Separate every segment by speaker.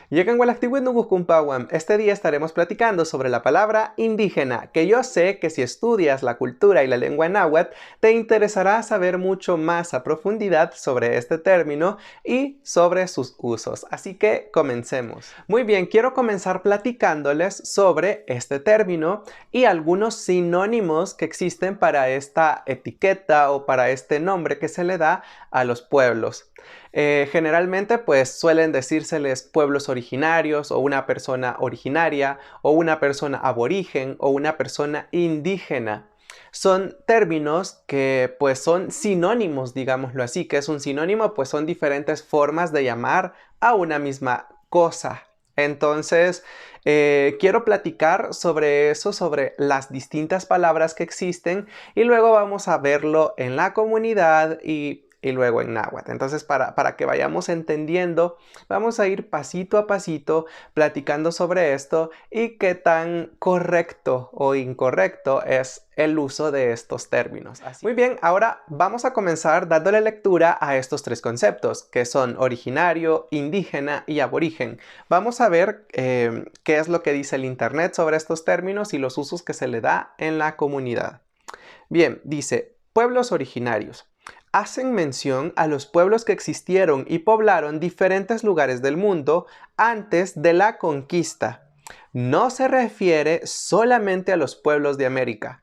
Speaker 1: Llegan Walactiwit. Este día estaremos platicando sobre la palabra indígena, que yo sé que si estudias la cultura y la lengua náhuatl, te interesará saber mucho más a profundidad sobre este término y sobre sus usos. Así que comencemos. Muy bien, quiero comenzar platicándoles sobre este término y algunos sinónimos que existen para esta etiqueta o para este nombre que se le da a los pueblos. Generalmente pues suelen decírseles pueblos originarios o una persona originaria o una persona aborigen o una persona indígena. Son términos que pues son sinónimos, digámoslo así. ¿Qué es un sinónimo? Pues son diferentes formas de llamar a una misma cosa. Entonces, quiero platicar sobre eso, sobre las distintas palabras que existen y luego vamos a verlo en la comunidad y luego en náhuatl. Entonces, para que vayamos entendiendo, vamos a ir pasito a pasito platicando sobre esto y qué tan correcto o incorrecto es el uso de estos términos. Muy bien, ahora vamos a comenzar dándole lectura a estos tres conceptos, que son originario, indígena y aborigen. Vamos a ver qué es lo que dice el internet sobre estos términos y los usos que se le da en la comunidad. Bien, dice, pueblos originarios. Hacen mención a los pueblos que existieron y poblaron diferentes lugares del mundo antes de la conquista. No se refiere solamente a los pueblos de América.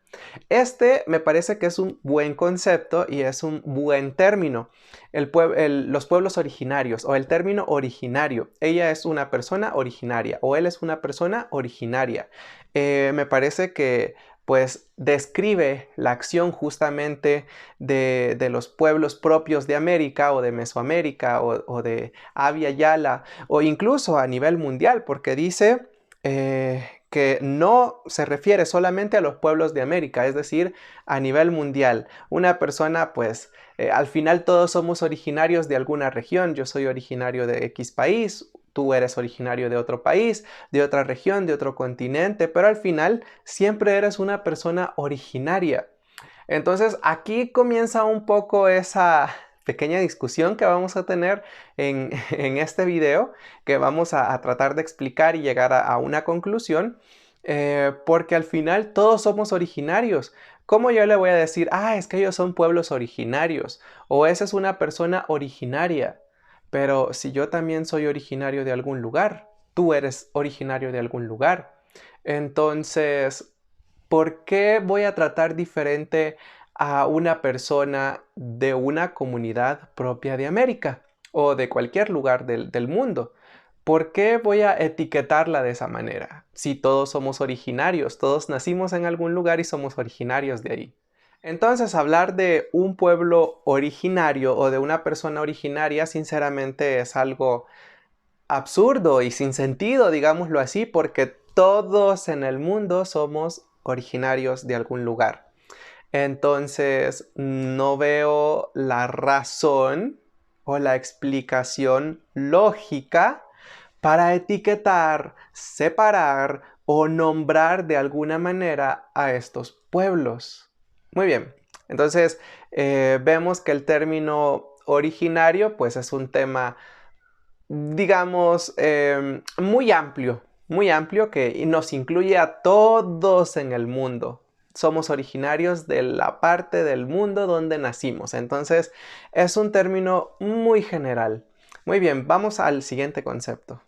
Speaker 1: Este me parece que es un buen concepto y es un buen término. Los pueblos originarios o el término originario. Ella es una persona originaria o él es una persona originaria. Me parece que pues describe la acción justamente de los pueblos propios de América o de Mesoamérica o de Abya Yala o incluso a nivel mundial porque dice que no se refiere solamente a los pueblos de América, es decir, a nivel mundial. Una persona, pues, al final todos somos originarios de alguna región. Yo soy originario de X país, tú eres originario de otro país, de otra región, de otro continente, pero al final siempre eres una persona originaria. Entonces aquí comienza un poco esa pequeña discusión que vamos a tener en este video, que vamos a tratar de explicar y llegar a una conclusión, porque al final todos somos originarios. ¿Cómo yo le voy a decir, es que ellos son pueblos originarios o esa es una persona originaria? Pero si yo también soy originario de algún lugar, tú eres originario de algún lugar. Entonces, ¿por qué voy a tratar diferente a una persona de una comunidad propia de América o de cualquier lugar del mundo? ¿Por qué voy a etiquetarla de esa manera? Si todos somos originarios, todos nacimos en algún lugar y somos originarios de ahí. Entonces, hablar de un pueblo originario o de una persona originaria, sinceramente, es algo absurdo y sin sentido, digámoslo así, porque todos en el mundo somos originarios de algún lugar. Entonces, no veo la razón o la explicación lógica para etiquetar, separar o nombrar de alguna manera a estos pueblos. Muy bien, entonces vemos que el término originario pues es un tema digamos, muy amplio que nos incluye a todos en el mundo. Somos originarios de la parte del mundo donde nacimos. Entonces, es un término muy general. Muy bien, vamos al siguiente concepto.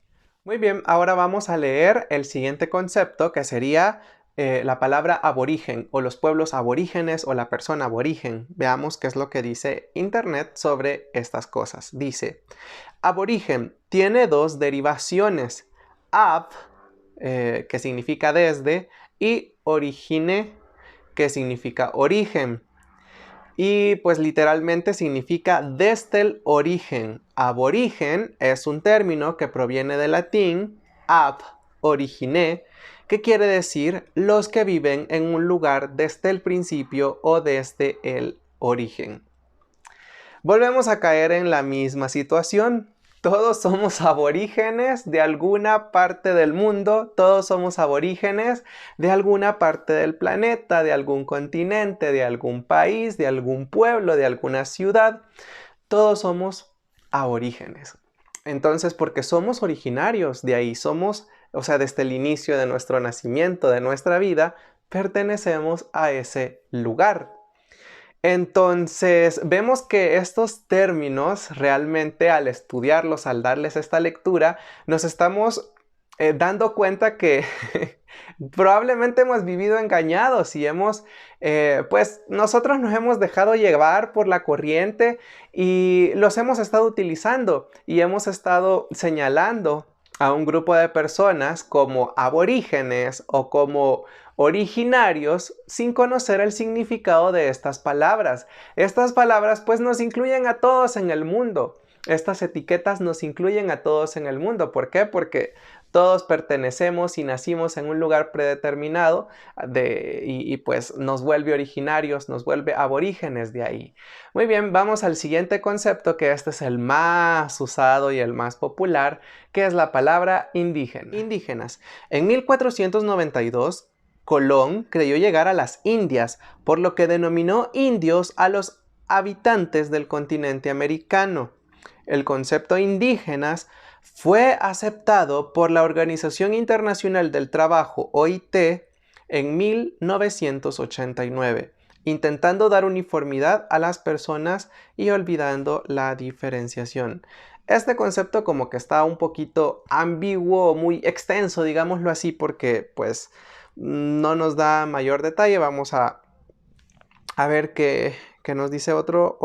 Speaker 1: Muy bien, ahora vamos a leer el siguiente concepto que sería la palabra aborigen o los pueblos aborígenes o la persona aborigen. Veamos qué es lo que dice Internet sobre estas cosas. Dice, aborigen tiene dos derivaciones, ab, que significa desde, y origine, que significa origen. Y pues literalmente significa desde el origen. Aborigen es un término que proviene del latín ab, origine, que quiere decir los que viven en un lugar desde el principio o desde el origen. Volvemos a caer en la misma situación. Todos somos aborígenes de alguna parte del mundo, todos somos aborígenes de alguna parte del planeta, de algún continente, de algún país, de algún pueblo, de alguna ciudad. Todos somos aborígenes. Entonces, porque somos originarios de ahí, somos, o sea, desde el inicio de nuestro nacimiento, de nuestra vida, pertenecemos a ese lugar. Entonces, vemos que estos términos realmente al estudiarlos, al darles esta lectura, nos estamos dando cuenta que probablemente hemos vivido engañados y pues nosotros nos hemos dejado llevar por la corriente y los hemos estado utilizando y hemos estado señalando a un grupo de personas como aborígenes o como originarios sin conocer el significado de estas palabras. Estas palabras pues nos incluyen a todos en el mundo. Estas etiquetas nos incluyen a todos en el mundo. ¿Por qué? Porque todos pertenecemos y nacimos en un lugar predeterminado y pues nos vuelve originarios, nos vuelve aborígenes de ahí. Muy bien, vamos al siguiente concepto, que este es el más usado y el más popular, que es la palabra indígena. Indígenas. En 1492, Colón creyó llegar a las Indias, por lo que denominó indios a los habitantes del continente americano. El concepto indígenas fue aceptado por la Organización Internacional del Trabajo, OIT, en 1989, intentando dar uniformidad a las personas y olvidando la diferenciación. Este concepto como que está un poquito ambiguo, muy extenso, digámoslo así, porque pues no nos da mayor detalle. Vamos a ver qué nos dice otro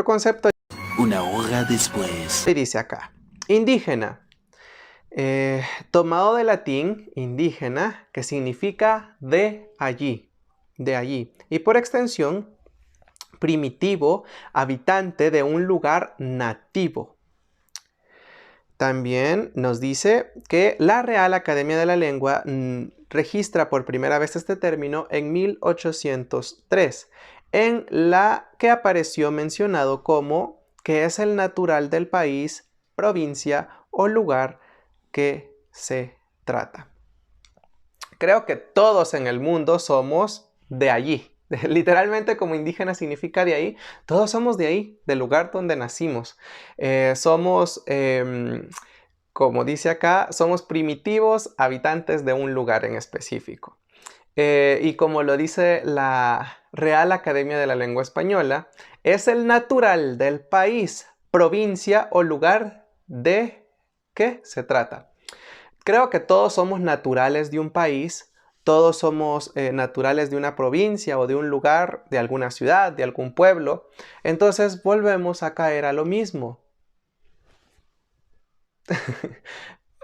Speaker 1: concepto.
Speaker 2: Una hora después.
Speaker 1: Y dice acá, indígena, tomado de latín, indígena, que significa de allí, y por extensión, primitivo, habitante de un lugar nativo. También nos dice que la Real Academia de la Lengua registra por primera vez este término en 1803, en la que apareció mencionado como que es el natural del país, provincia o lugar que se trata. Creo que todos en el mundo somos de allí. Literalmente, como indígena significa de ahí, todos somos de ahí, del lugar donde nacimos. Somos, como dice acá, somos primitivos habitantes de un lugar en específico. Y como lo dice la Real Academia de la Lengua Española, es el natural del país, provincia o lugar de que se trata. Creo que todos somos naturales de un país, todos somos naturales de una provincia o de un lugar, de alguna ciudad, de algún pueblo. Entonces volvemos a caer a lo mismo.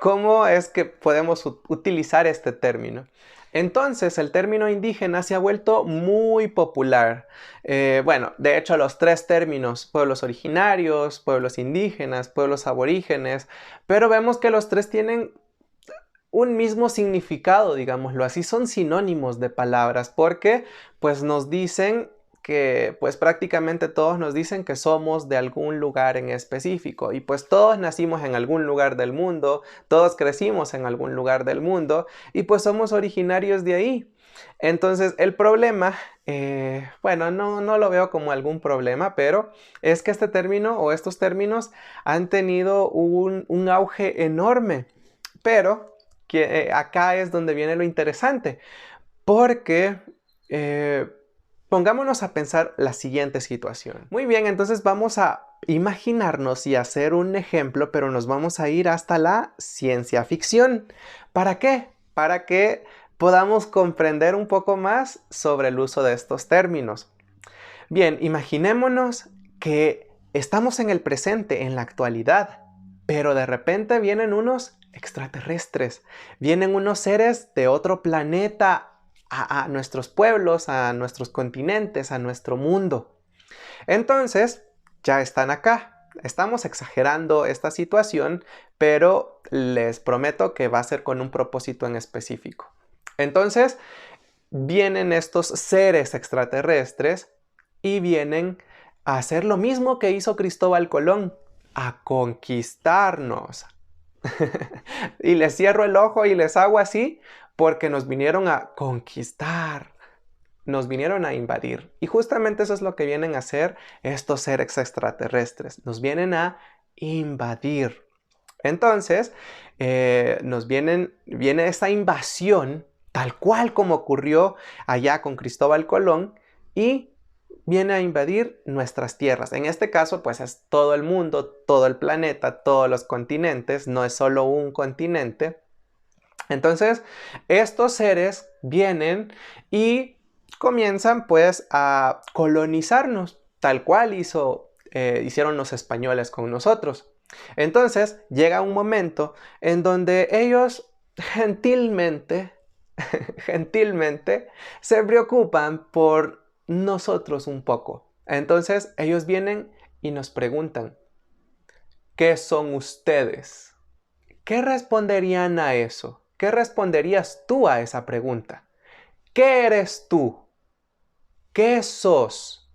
Speaker 1: ¿Cómo es que podemos utilizar este término? Entonces, el término indígena se ha vuelto muy popular. Bueno, de hecho, los tres términos, pueblos originarios, pueblos indígenas, pueblos aborígenes, pero vemos que los tres tienen un mismo significado, digámoslo así, son sinónimos de palabras, porque pues nos dicen que pues prácticamente todos nos dicen que somos de algún lugar en específico y pues todos nacimos en algún lugar del mundo, todos crecimos en algún lugar del mundo y pues somos originarios de ahí. Entonces el problema, bueno, no lo veo como algún problema, pero es que este término o estos términos han tenido un auge enorme, pero que acá es donde viene lo interesante, porque pongámonos a pensar la siguiente situación. Muy bien, entonces vamos a imaginarnos y hacer un ejemplo, pero nos vamos a ir hasta la ciencia ficción. ¿Para qué? Para que podamos comprender un poco más sobre el uso de estos términos. Bien, imaginémonos que estamos en el presente, en la actualidad, pero de repente vienen unos extraterrestres, vienen unos seres de otro planeta a nuestros pueblos, a nuestros continentes, a nuestro mundo. Entonces, ya están acá. Estamos exagerando esta situación, pero les prometo que va a ser con un propósito en específico. Entonces, vienen estos seres extraterrestres y vienen a hacer lo mismo que hizo Cristóbal Colón, a conquistarnos. Y les cierro el ojo y les hago así porque nos vinieron a conquistar, nos vinieron a invadir. Y justamente eso es lo que vienen a hacer estos seres extraterrestres. Nos vienen a invadir. Entonces, viene esta invasión, tal cual como ocurrió allá con Cristóbal Colón, y viene a invadir nuestras tierras. En este caso, pues es todo el mundo, todo el planeta, todos los continentes, no es solo un continente. Entonces, estos seres vienen y comienzan pues a colonizarnos, tal cual hicieron los españoles con nosotros. Entonces, llega un momento en donde ellos gentilmente, gentilmente, se preocupan por nosotros un poco. Entonces, ellos vienen y nos preguntan, ¿qué son ustedes? ¿Qué responderían a eso? ¿Qué responderías tú a esa pregunta? ¿Qué eres tú? ¿Qué sos?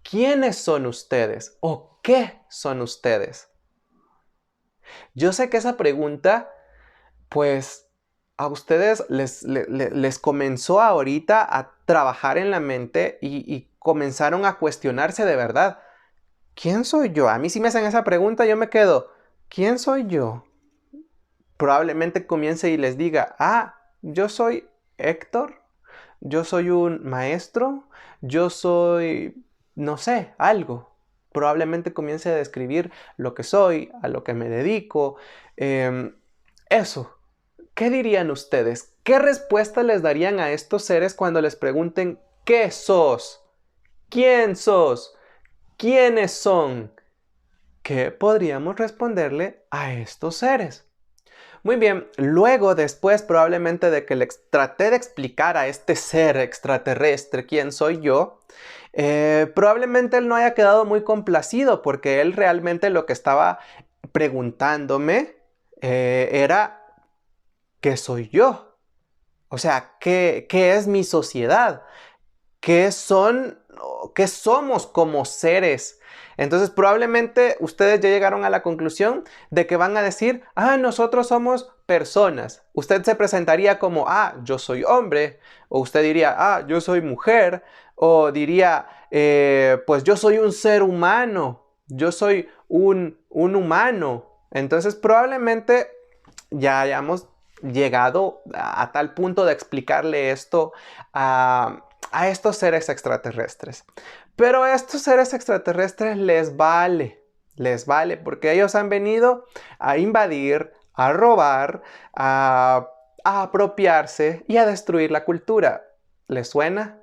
Speaker 1: ¿Quiénes son ustedes? ¿O qué son ustedes? Yo sé que esa pregunta, pues, a ustedes les comenzó ahorita a trabajar en la mente y comenzaron a cuestionarse de verdad. ¿Quién soy yo? A mí si me hacen esa pregunta, yo me quedo, ¿quién soy yo? Probablemente comience y les diga, yo soy Héctor, yo soy un maestro, yo soy, no sé, algo. Probablemente comience a describir lo que soy, a lo que me dedico. Eso. ¿Qué dirían ustedes? ¿Qué respuesta les darían a estos seres cuando les pregunten ¿qué sos? ¿Quién sos? ¿Quiénes son? ¿Qué podríamos responderle a estos seres? Muy bien, luego después probablemente de que traté de explicar a este ser extraterrestre quién soy yo, probablemente él no haya quedado muy complacido porque él realmente lo que estaba preguntándome era ¿qué soy yo? O sea, ¿qué es mi sociedad? ¿Qué somos como seres? Entonces probablemente ustedes ya llegaron a la conclusión de que van a decir, nosotros somos personas. Usted se presentaría como, yo soy hombre, o usted diría, yo soy mujer, o diría, pues yo soy un ser humano, yo soy un humano. Entonces probablemente ya hayamos llegado a tal punto de explicarle esto a estos seres extraterrestres. Pero a estos seres extraterrestres les vale porque ellos han venido a invadir, a robar, a apropiarse y a destruir la cultura. ¿Les suena?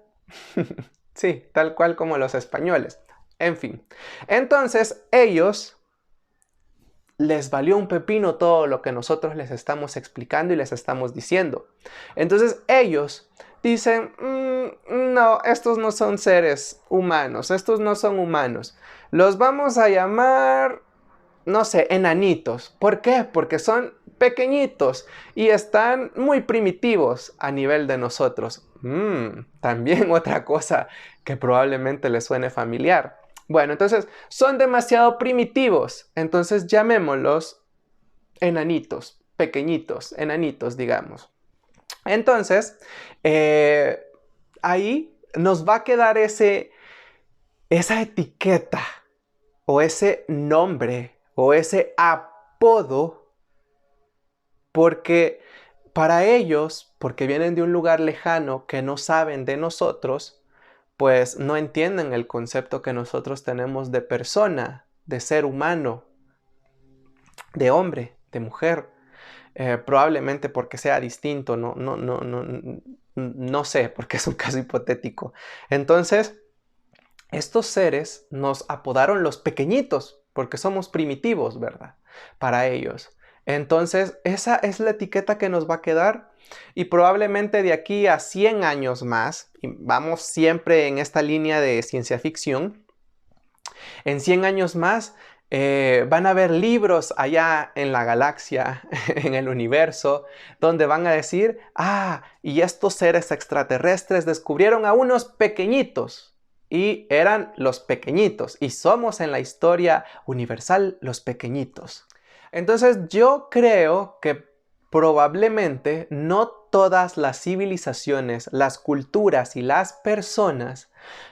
Speaker 1: Sí, tal cual como los españoles. En fin, entonces ellos les valió un pepino todo lo que nosotros les estamos explicando y les estamos diciendo. Entonces ellos dicen, no, estos no son seres humanos, estos no son humanos. Los vamos a llamar, no sé, enanitos. ¿Por qué? Porque son pequeñitos y están muy primitivos a nivel de nosotros. También otra cosa que probablemente les suene familiar. Bueno, entonces son demasiado primitivos, entonces llamémoslos enanitos, pequeñitos, enanitos, digamos. Entonces, ahí nos va a quedar esa etiqueta o ese nombre o ese apodo porque para ellos, porque vienen de un lugar lejano que no saben de nosotros, pues no entienden el concepto que nosotros tenemos de persona, de ser humano, de hombre, de mujer. Probablemente porque sea distinto, no sé, porque es un caso hipotético. Entonces, estos seres nos apodaron los pequeñitos, porque somos primitivos, ¿verdad? Para ellos. Entonces, esa es la etiqueta que nos va a quedar y probablemente de aquí a 100 años más, y vamos siempre en esta línea de ciencia ficción, en 100 años más van a haber libros allá en la galaxia, en el universo, donde van a decir, y estos seres extraterrestres descubrieron a unos pequeñitos. Y eran los pequeñitos. Y somos en la historia universal los pequeñitos. Entonces yo creo que probablemente no todas las civilizaciones, las culturas y las personas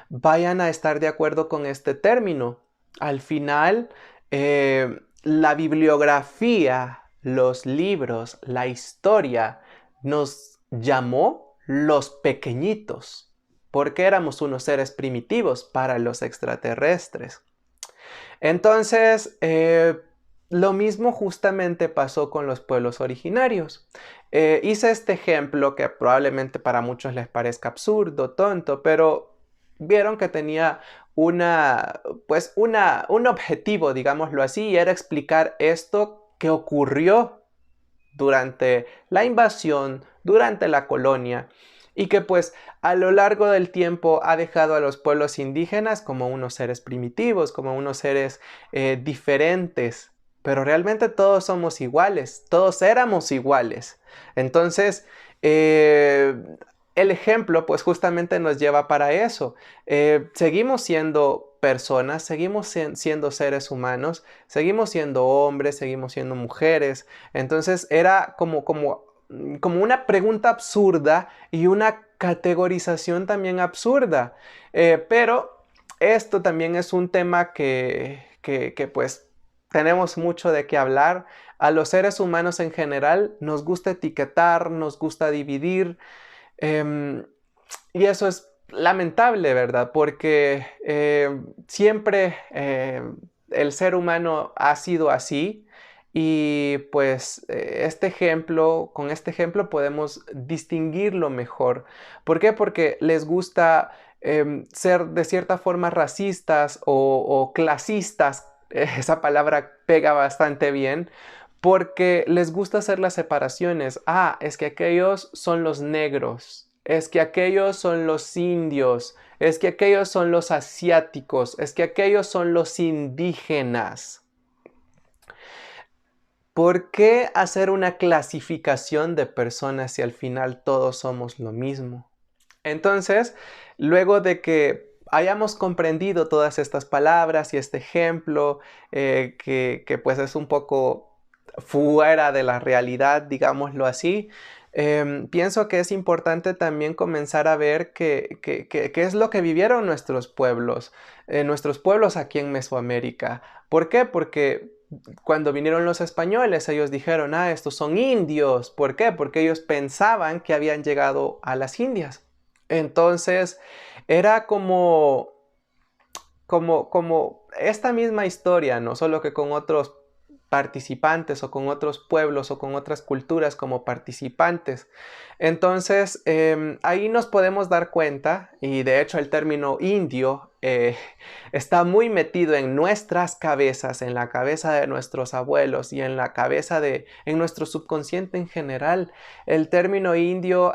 Speaker 1: vayan a estar de acuerdo con este término. Al final, La bibliografía, los libros, la historia nos llamó los pequeñitos, porque éramos unos seres primitivos para los extraterrestres. Entonces, lo mismo justamente pasó con los pueblos originarios. Hice este ejemplo que probablemente para muchos les parezca absurdo, tonto, pero vieron que tenía un objetivo, digámoslo así, y era explicar esto que ocurrió durante la invasión, durante la colonia, y que pues a lo largo del tiempo ha dejado a los pueblos indígenas como unos seres primitivos, como unos seres diferentes, pero realmente todos somos iguales, todos éramos iguales. Entonces, el ejemplo pues justamente nos lleva para eso. Seguimos siendo personas, seguimos siendo seres humanos, seguimos siendo hombres, seguimos siendo mujeres. Entonces era como una pregunta absurda y una categorización también absurda. Pero esto también es un tema que pues tenemos mucho de qué hablar. A los seres humanos en general nos gusta etiquetar, nos gusta dividir. Y eso es lamentable, ¿verdad? Porque siempre el ser humano ha sido así y pues con este ejemplo podemos distinguirlo mejor. ¿Por qué? Porque les gusta ser de cierta forma racistas o clasistas. Esa palabra pega bastante bien porque les gusta hacer las separaciones. Ah, es que aquellos son los negros, es que aquellos son los indios, es que aquellos son los asiáticos, es que aquellos son los indígenas. ¿Por qué hacer una clasificación de personas si al final todos somos lo mismo? Entonces, luego de que hayamos comprendido todas estas palabras y este ejemplo, que pues es un poco fuera de la realidad, digámoslo así, pienso que es importante también comenzar a ver qué es lo que vivieron nuestros pueblos aquí en Mesoamérica. ¿Por qué? Porque cuando vinieron los españoles, ellos dijeron, ah, estos son indios. ¿Por qué? Porque ellos pensaban que habían llegado a las Indias. Entonces, era como esta misma historia, no solo que con otros participantes o con otros pueblos o con otras culturas como participantes. Entonces, ahí nos podemos dar cuenta, y de hecho el término indio está muy metido en nuestras cabezas, en la cabeza de nuestros abuelos y en la cabeza en nuestro subconsciente en general. El término indio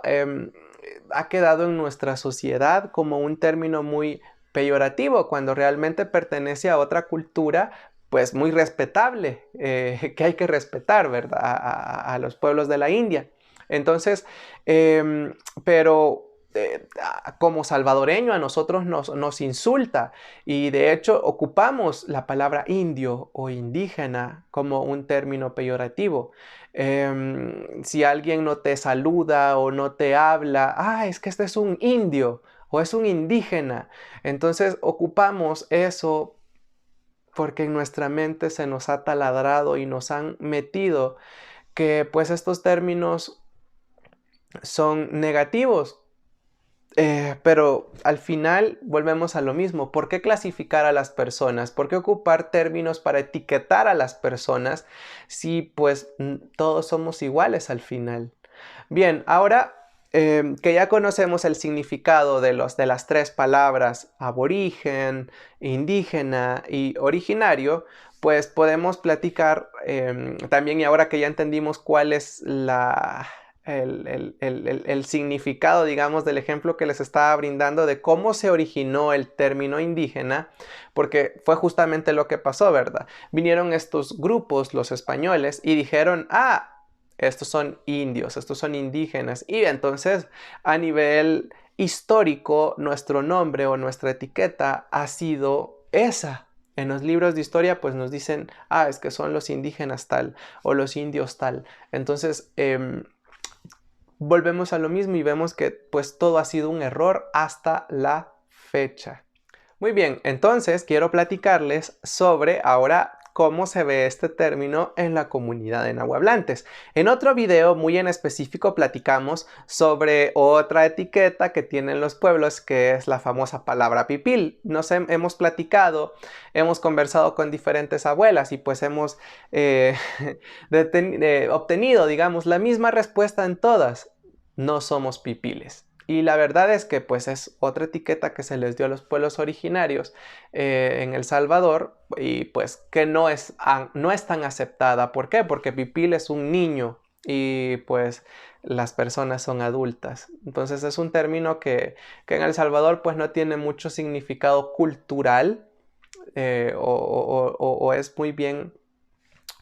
Speaker 1: ha quedado en nuestra sociedad como un término muy peyorativo cuando realmente pertenece a otra cultura pues muy respetable, que hay que respetar, ¿verdad? A los pueblos de la India. Entonces, pero como salvadoreño a nosotros nos insulta y de hecho ocupamos la palabra indio o indígena como un término peyorativo. Si alguien no te saluda o no te habla, ah, es que este es un indio o es un indígena. Entonces ocupamos eso porque en nuestra mente se nos ha taladrado y nos han metido que pues estos términos son negativos. Pero al final volvemos a lo mismo. ¿Por qué clasificar a las personas? ¿Por qué ocupar términos para etiquetar a las personas si pues todos somos iguales al final? Bien, ahora que ya conocemos el significado de las tres palabras aborigen, indígena y originario, pues podemos platicar también, y ahora que ya entendimos cuál es el significado, digamos, del ejemplo que les estaba brindando de cómo se originó el término indígena, porque fue justamente lo que pasó, ¿verdad? Vinieron estos grupos, los españoles, y dijeron, ah, estos son indios, estos son indígenas. Y entonces, a nivel histórico, nuestro nombre o nuestra etiqueta ha sido esa. En los libros de historia, pues nos dicen, ah, es que son los indígenas tal o los indios tal. Entonces, volvemos a lo mismo y vemos que pues todo ha sido un error hasta la fecha. Muy bien, entonces quiero platicarles sobre ahora cómo se ve este término en la comunidad de nahuablantes. En otro video muy en específico platicamos sobre otra etiqueta que tienen los pueblos, que es la famosa palabra pipil. Hemos platicado, hemos conversado con diferentes abuelas y pues hemos obtenido, digamos, la misma respuesta en todas. No somos pipiles. Y la verdad es que pues es otra etiqueta que se les dio a los pueblos originarios en El Salvador y pues que no es tan aceptada. ¿Por qué? Porque pipil es un niño y pues las personas son adultas. Entonces es un término que en El Salvador pues no tiene mucho significado cultural o es muy bien...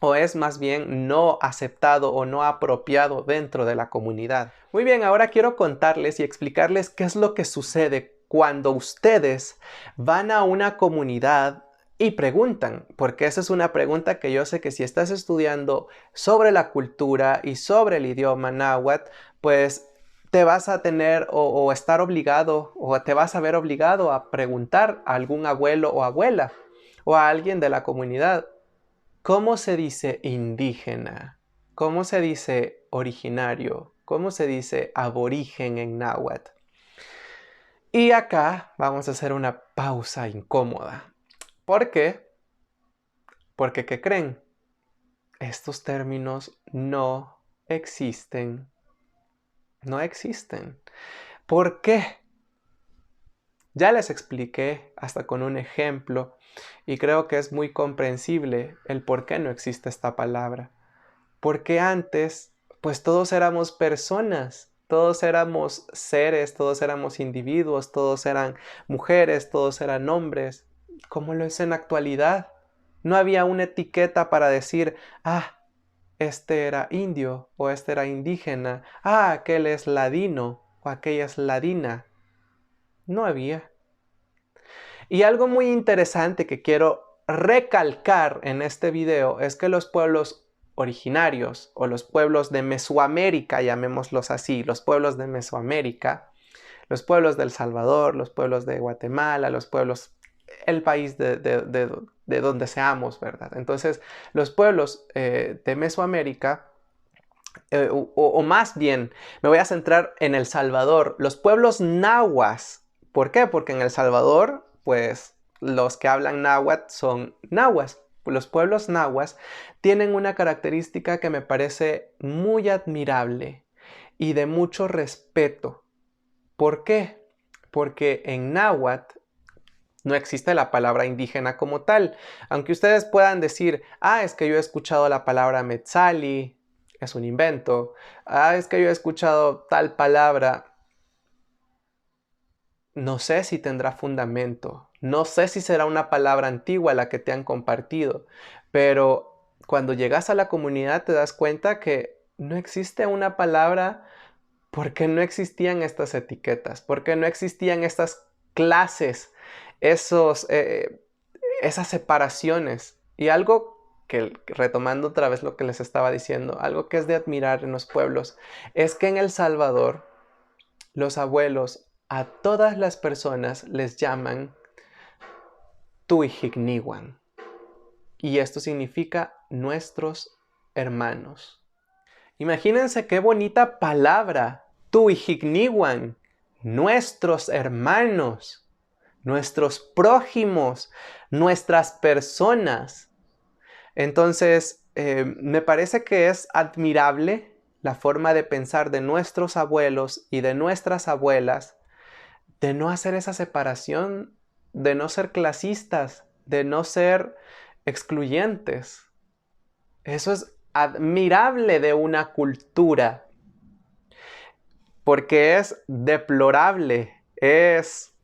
Speaker 1: o es más bien no aceptado o no apropiado dentro de la comunidad. Muy bien, ahora quiero contarles y explicarles qué es lo que sucede cuando ustedes van a una comunidad y preguntan, porque esa es una pregunta que yo sé que si estás estudiando sobre la cultura y sobre el idioma náhuatl, pues te vas a tener o estar obligado o te vas a ver obligado a preguntar a algún abuelo o abuela o a alguien de la comunidad. ¿Cómo se dice indígena? ¿Cómo se dice originario? ¿Cómo se dice aborigen en náhuatl? Y acá vamos a hacer una pausa incómoda. ¿Por qué? Porque, ¿qué creen? Estos términos no existen. No existen. ¿Por qué? Ya les expliqué hasta con un ejemplo y creo que es muy comprensible el por qué no existe esta palabra. Porque antes, pues todos éramos personas, todos éramos seres, todos éramos individuos, todos eran mujeres, todos eran hombres, como lo es en la actualidad. No había una etiqueta para decir, este era indio o este era indígena, aquel es ladino o aquella es ladina. No había. Y algo muy interesante que quiero recalcar en este video es que los pueblos originarios o los pueblos de Mesoamérica, llamémoslos así, los pueblos de Mesoamérica, los pueblos de El Salvador, los pueblos de Guatemala, los pueblos, el país de donde seamos, ¿verdad? Entonces, los pueblos de Mesoamérica, o más bien, me voy a centrar en El Salvador, los pueblos nahuas. ¿Por qué? Porque en El Salvador, pues, los que hablan náhuatl son nahuas. Los pueblos nahuas tienen una característica que me parece muy admirable y de mucho respeto. ¿Por qué? Porque en náhuatl no existe la palabra indígena como tal. Aunque ustedes puedan decir, es que yo he escuchado la palabra Metzali, es un invento. Es que yo he escuchado tal palabra. No sé si tendrá fundamento. No sé si será una palabra antigua la que te han compartido. Pero cuando llegas a la comunidad te das cuenta que no existe una palabra porque no existían estas etiquetas, porque no existían estas clases, esas separaciones. Y algo que, retomando otra vez lo que les estaba diciendo, algo que es de admirar en los pueblos, es que en El Salvador los abuelos a todas las personas les llaman Tuihigniwan. Y esto significa nuestros hermanos. Imagínense qué bonita palabra, Tuihigniwan, nuestros hermanos, nuestros prójimos, nuestras personas. Entonces, me parece que es admirable la forma de pensar de nuestros abuelos y de nuestras abuelas, de no hacer esa separación, de no ser clasistas, de no ser excluyentes. Eso es admirable de una cultura, porque es deplorable, es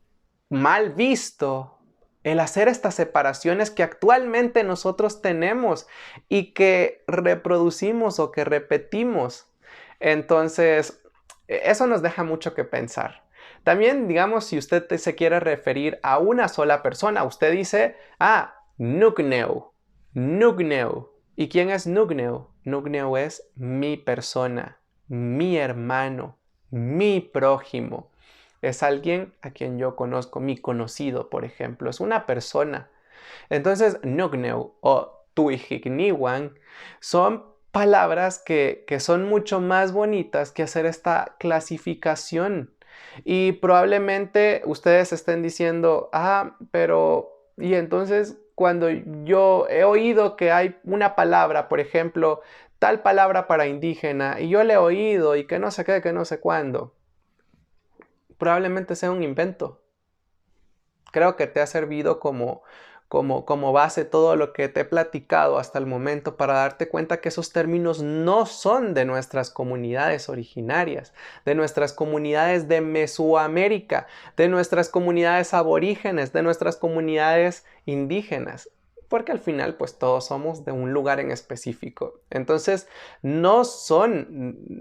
Speaker 1: mal visto el hacer estas separaciones que actualmente nosotros tenemos y que reproducimos o que repetimos. Entonces, eso nos deja mucho que pensar. También, digamos, si usted se quiere referir a una sola persona, usted dice, Nugneu, Nugneu. ¿Y quién es Nugneu? Nugneu es mi persona, mi hermano, mi prójimo. Es alguien a quien yo conozco, mi conocido, por ejemplo. Es una persona. Entonces, Nugneu o tuijikniwan, son palabras que son mucho más bonitas que hacer esta clasificación. Y probablemente ustedes estén diciendo, pero, y entonces cuando yo he oído que hay una palabra, por ejemplo, tal palabra para indígena, y yo le he oído y que no sé qué, que no sé cuándo, probablemente sea un invento. Creo que te ha servido como base todo lo que te he platicado hasta el momento para darte cuenta que esos términos no son de nuestras comunidades originarias, de nuestras comunidades de Mesoamérica, de nuestras comunidades aborígenes, de nuestras comunidades indígenas. Porque al final, pues todos somos de un lugar en específico. Entonces, no son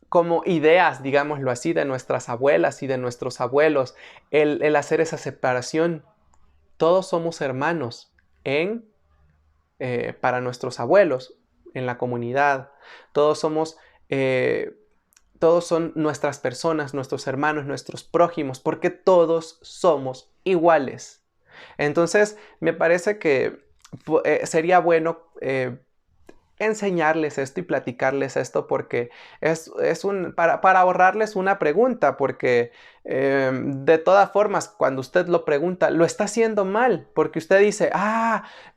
Speaker 1: como ideas, digámoslo así, de nuestras abuelas y de nuestros abuelos, el hacer esa separación. Todos somos hermanos para nuestros abuelos, en la comunidad. Todos somos, todos son nuestras personas, nuestros hermanos, nuestros prójimos, porque todos somos iguales. Entonces, me parece que sería bueno enseñarles esto y platicarles esto porque para ahorrarles una pregunta, porque de todas formas, cuando usted lo pregunta, lo está haciendo mal, porque usted dice,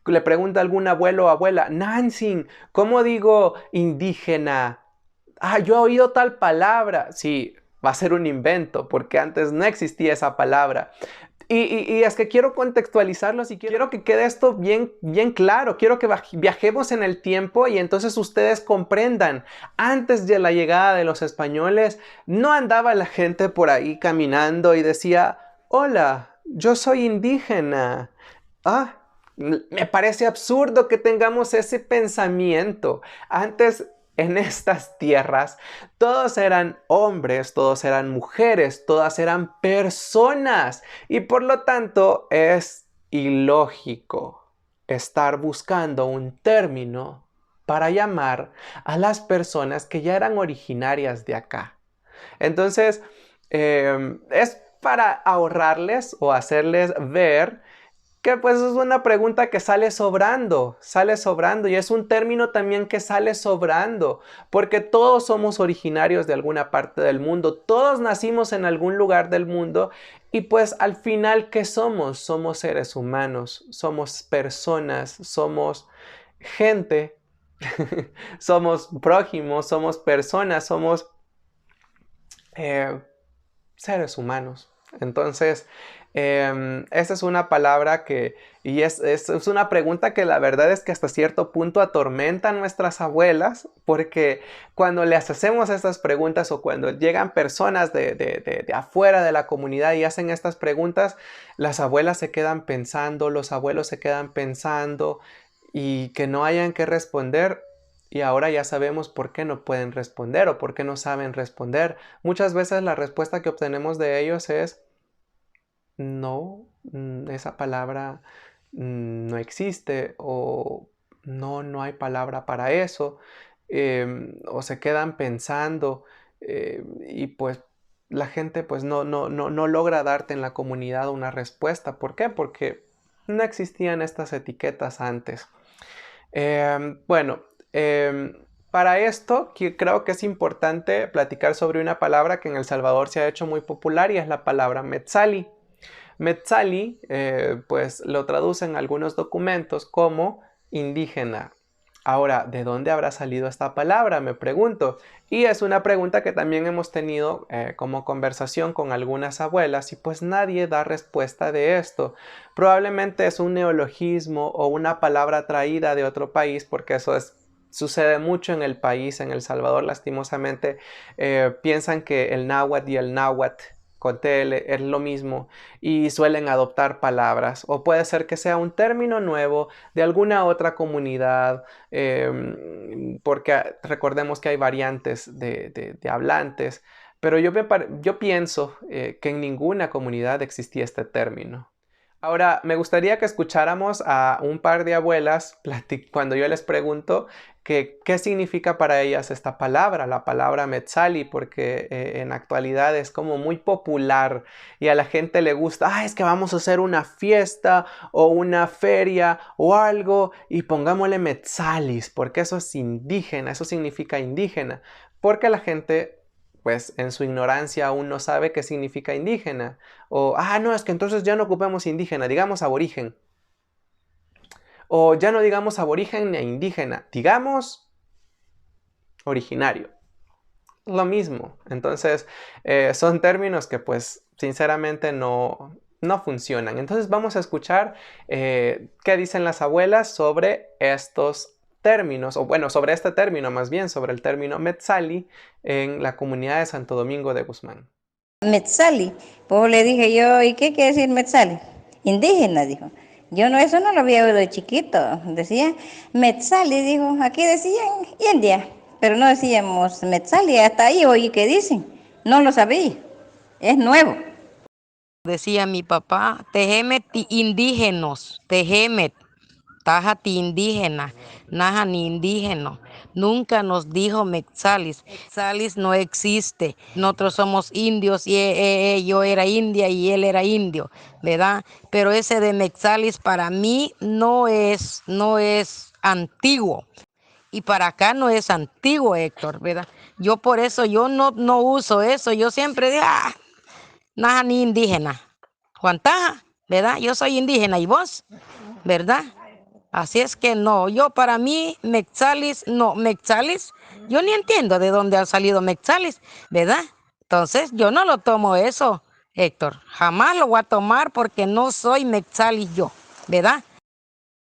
Speaker 1: le pregunta a algún abuelo o abuela, Nancy, ¿cómo digo indígena? Yo he oído tal palabra. Sí, va a ser un invento, porque antes no existía esa palabra. Y es que quiero contextualizarlos y quiero que quede esto bien, bien claro. Quiero que viajemos en el tiempo y entonces ustedes comprendan. Antes de la llegada de los españoles, no andaba la gente por ahí caminando y decía, hola, yo soy indígena. Me parece absurdo que tengamos ese pensamiento. Antes, en estas tierras, todos eran hombres, todos eran mujeres, todas eran personas. Y por lo tanto es ilógico estar buscando un término para llamar a las personas que ya eran originarias de acá. Entonces, es para ahorrarles o hacerles ver que pues es una pregunta que sale sobrando y es un término también que sale sobrando, porque todos somos originarios de alguna parte del mundo, todos nacimos en algún lugar del mundo y pues al final, ¿qué somos? Somos seres humanos, somos personas, somos gente, somos prójimos, somos personas, somos seres humanos. Entonces, esa es una palabra y es una pregunta que la verdad es que hasta cierto punto atormenta a nuestras abuelas, porque cuando les hacemos estas preguntas o cuando llegan personas de afuera de la comunidad y hacen estas preguntas, las abuelas se quedan pensando, los abuelos se quedan pensando y que no hayan que responder. Y ahora ya sabemos por qué no pueden responder o por qué no saben responder. Muchas veces la respuesta que obtenemos de ellos es no, esa palabra no existe o no hay palabra para eso. O se quedan pensando y pues la gente pues no logra darte en la comunidad una respuesta. ¿Por qué? Porque no existían estas etiquetas antes. Bueno, para esto creo que es importante platicar sobre una palabra que en El Salvador se ha hecho muy popular y es la palabra Metzali. Metzali, pues lo traducen algunos documentos como indígena. Ahora, ¿de dónde habrá salido esta palabra? Me pregunto. Y es una pregunta que también hemos tenido como conversación con algunas abuelas y pues nadie da respuesta de esto. Probablemente es un neologismo o una palabra traída de otro país porque sucede mucho en el país, en El Salvador lastimosamente. Piensan que el náhuatl y el náhuatl con TL es lo mismo y suelen adoptar palabras o puede ser que sea un término nuevo de alguna otra comunidad porque recordemos que hay variantes de hablantes, pero yo pienso que en ninguna comunidad existía este término. Ahora, me gustaría que escucháramos a un par de abuelas cuando yo les pregunto qué significa para ellas esta palabra, la palabra Metzali, porque en la actualidad es como muy popular y a la gente le gusta, es que vamos a hacer una fiesta o una feria o algo y pongámosle Metzalis, porque eso es indígena, eso significa indígena, porque la gente pues en su ignorancia aún no sabe qué significa indígena. O, no, es que entonces ya no ocupemos indígena, digamos aborigen. O ya no digamos aborigen ni indígena, digamos originario. Lo mismo. Entonces, son términos que pues sinceramente no funcionan. Entonces vamos a escuchar qué dicen las abuelas sobre estos términos, o bueno, sobre este término más bien, sobre el término Metzali en la comunidad de Santo Domingo de Guzmán.
Speaker 3: Metzali. Pues le dije yo, ¿y qué quiere decir Metzali? Indígena, dijo. Yo no, eso no lo había oído de chiquito. Decía Metzali, dijo. Aquí decían India, pero no decíamos Metzali. Hasta ahí oí que dicen. No lo sabía. Es nuevo.
Speaker 4: Decía mi papá, tejemet indígenos, tejemet, tajati indígena, naja ni indígeno. Nunca nos dijo Mexalis. Mexalis no existe. Nosotros somos indios y yo era india y él era indio, ¿verdad? Pero ese de Mexalis para mí no es antiguo. Y para acá no es antiguo, Héctor, ¿verdad? Yo por eso yo no uso eso. Yo siempre digo, nada ni indígena. Juantaja, ¿verdad? Yo soy indígena y vos, ¿verdad? Así es que no, yo para mí, Mexalis, no, Mexalis, yo ni entiendo de dónde ha salido Mexalis, ¿verdad? Entonces, yo no lo tomo eso, Héctor. Jamás lo voy a tomar porque no soy Mexalis yo, ¿verdad?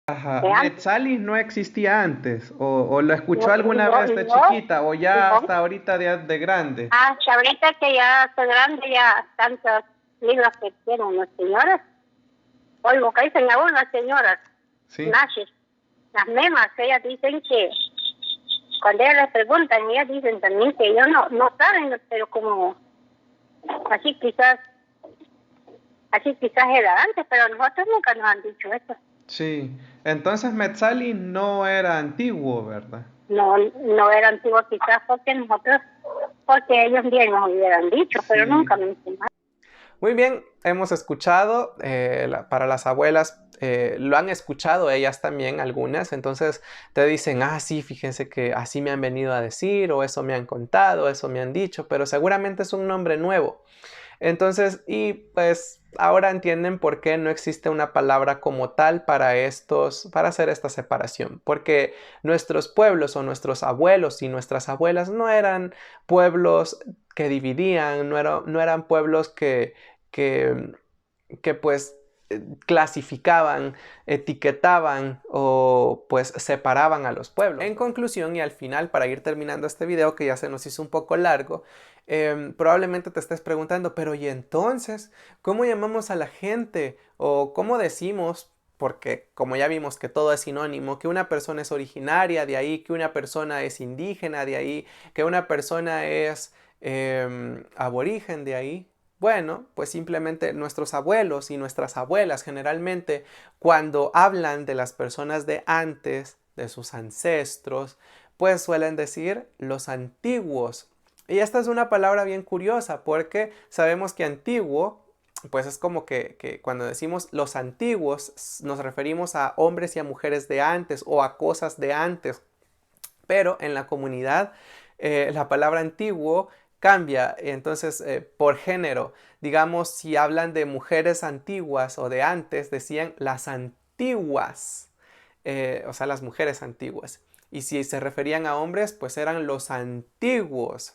Speaker 1: Ajá, Metzalis no existía antes, o lo escuchó alguna vez de chiquita, o ya hasta ahorita de grande.
Speaker 5: Que ahorita que ya soy grande, ya tantos libros que tienen las señoras. Oigo que dicen aún las señoras,
Speaker 1: Sí.
Speaker 5: nazis, las memas, ellas dicen que cuando ellas les preguntan, ellas dicen también que ellos no saben, pero como así quizás era antes, pero nosotros nunca nos han dicho eso.
Speaker 1: Sí, entonces Metzali no era antiguo, ¿verdad?
Speaker 5: No era antiguo quizás porque ellos bien nos hubieran dicho, pero
Speaker 1: Sí.
Speaker 5: nunca mencionaron.
Speaker 1: Muy bien, hemos escuchado, para las abuelas, lo han escuchado ellas también, algunas, entonces te dicen, sí, fíjense que así me han venido a decir, o eso me han contado, eso me han dicho, pero seguramente es un nombre nuevo. Entonces, y pues ahora entienden por qué no existe una palabra como tal para hacer esta separación. Porque nuestros pueblos o nuestros abuelos y nuestras abuelas no eran pueblos que dividían, no eran pueblos que, que pues clasificaban, etiquetaban o pues separaban a los pueblos. En conclusión y al final, para ir terminando este video que ya se nos hizo un poco largo, probablemente te estés preguntando, pero ¿y entonces cómo llamamos a la gente? O ¿cómo decimos? Porque como ya vimos que todo es sinónimo, que una persona es originaria de ahí, que una persona es indígena de ahí, que una persona es aborigen de ahí. Bueno, pues simplemente nuestros abuelos y nuestras abuelas generalmente cuando hablan de las personas de antes, de sus ancestros, pues suelen decir los antiguos. Y esta es una palabra bien curiosa porque sabemos que antiguo, pues es como que cuando decimos los antiguos nos referimos a hombres y a mujeres de antes o a cosas de antes. Pero en la comunidad la palabra antiguo cambia, entonces por género, digamos, si hablan de mujeres antiguas o de antes, decían las antiguas, o sea, las mujeres antiguas. Y si se referían a hombres, pues eran los antiguos.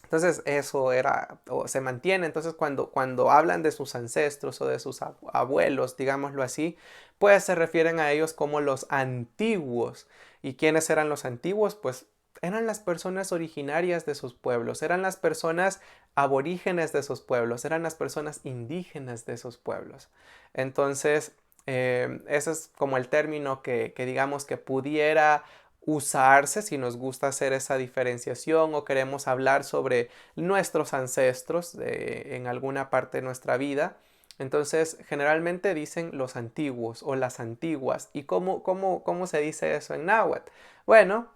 Speaker 1: Entonces eso era, o se mantiene, entonces cuando hablan de sus ancestros o de sus abuelos, digámoslo así, pues se refieren a ellos como los antiguos. ¿Y quiénes eran los antiguos? Pues eran las personas originarias de sus pueblos, eran las personas aborígenes de sus pueblos, eran las personas indígenas de sus pueblos. Entonces, ese es como el término que digamos que pudiera usarse si nos gusta hacer esa diferenciación o queremos hablar sobre nuestros ancestros en alguna parte de nuestra vida. Entonces, generalmente dicen los antiguos o las antiguas. ¿Y cómo se dice eso en náhuatl? Bueno,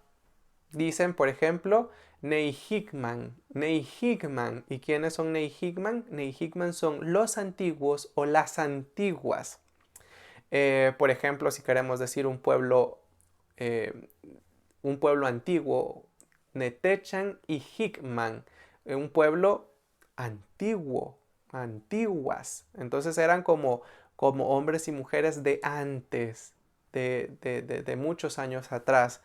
Speaker 1: dicen, por ejemplo, Neyhikman, Neyhikman. ¿Y quiénes son Neyhikman? Neyhikman son los antiguos o las antiguas. Por ejemplo, si queremos decir un pueblo antiguo, Netechan y Hikman, un pueblo antiguo, antiguas. Entonces eran como hombres y mujeres de antes, de muchos años atrás.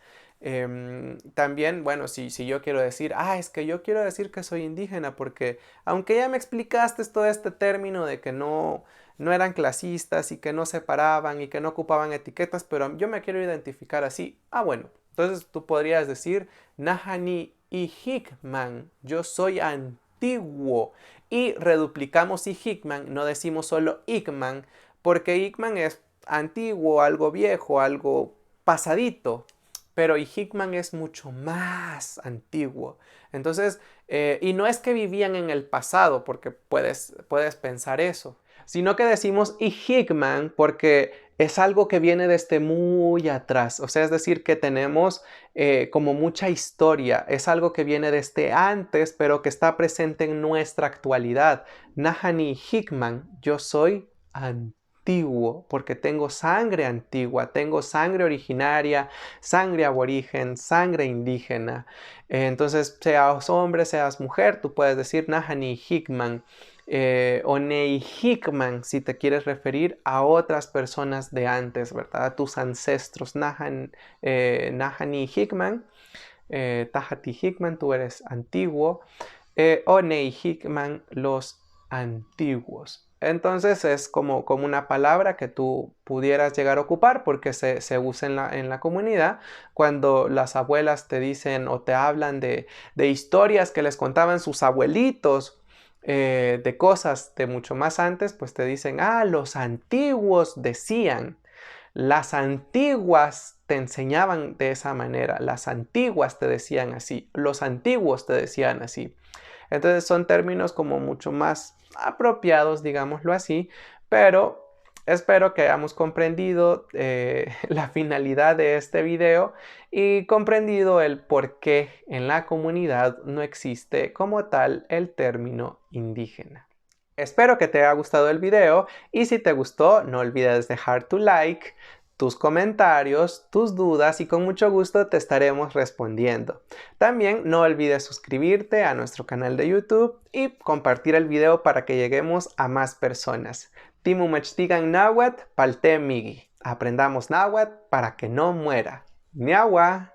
Speaker 1: También, bueno, si yo quiero decir, es que yo quiero decir que soy indígena, porque aunque ya me explicaste todo este término de que no eran clasistas y que no separaban y que no ocupaban etiquetas, pero yo me quiero identificar así. Bueno, entonces tú podrías decir, Nahani y Hikman, yo soy antiguo. Y reduplicamos y Hikman, no decimos solo Ikman, porque Ikman es antiguo, algo viejo, algo pasadito. Pero Hikman es mucho más antiguo. Entonces, y no es que vivían en el pasado, porque puedes pensar eso, sino que decimos Hikman porque es algo que viene desde muy atrás. O sea, es decir, que tenemos como mucha historia. Es algo que viene desde antes, pero que está presente en nuestra actualidad. Nahani Hikman, yo soy antiguo, porque tengo sangre antigua, tengo sangre originaria, sangre aborigen, sangre indígena. Entonces, seas hombre, seas mujer, tú puedes decir Nahani Hikman. O Neyhikman, si te quieres referir a otras personas de antes, ¿verdad? A tus ancestros. Nahani Hikman, Tahati Hikman, tú eres antiguo. O Neyhikman, los antiguos. Entonces es como una palabra que tú pudieras llegar a ocupar porque se usa en la comunidad cuando las abuelas te dicen o te hablan de historias que les contaban sus abuelitos, de cosas de mucho más antes, pues te dicen, los antiguos decían, las antiguas te enseñaban de esa manera, las antiguas te decían así, los antiguos te decían así. Entonces son términos como mucho más apropiados, digámoslo así, pero espero que hayamos comprendido la finalidad de este video y comprendido el por qué en la comunidad no existe como tal el término indígena. Espero que te haya gustado el video y si te gustó no olvides dejar tu like, tus comentarios, tus dudas y con mucho gusto te estaremos respondiendo. También no olvides suscribirte a nuestro canal de YouTube y compartir el video para que lleguemos a más personas. Timu machtigan náhuatl, palte migi. Aprendamos náhuatl para que no muera. Niagua.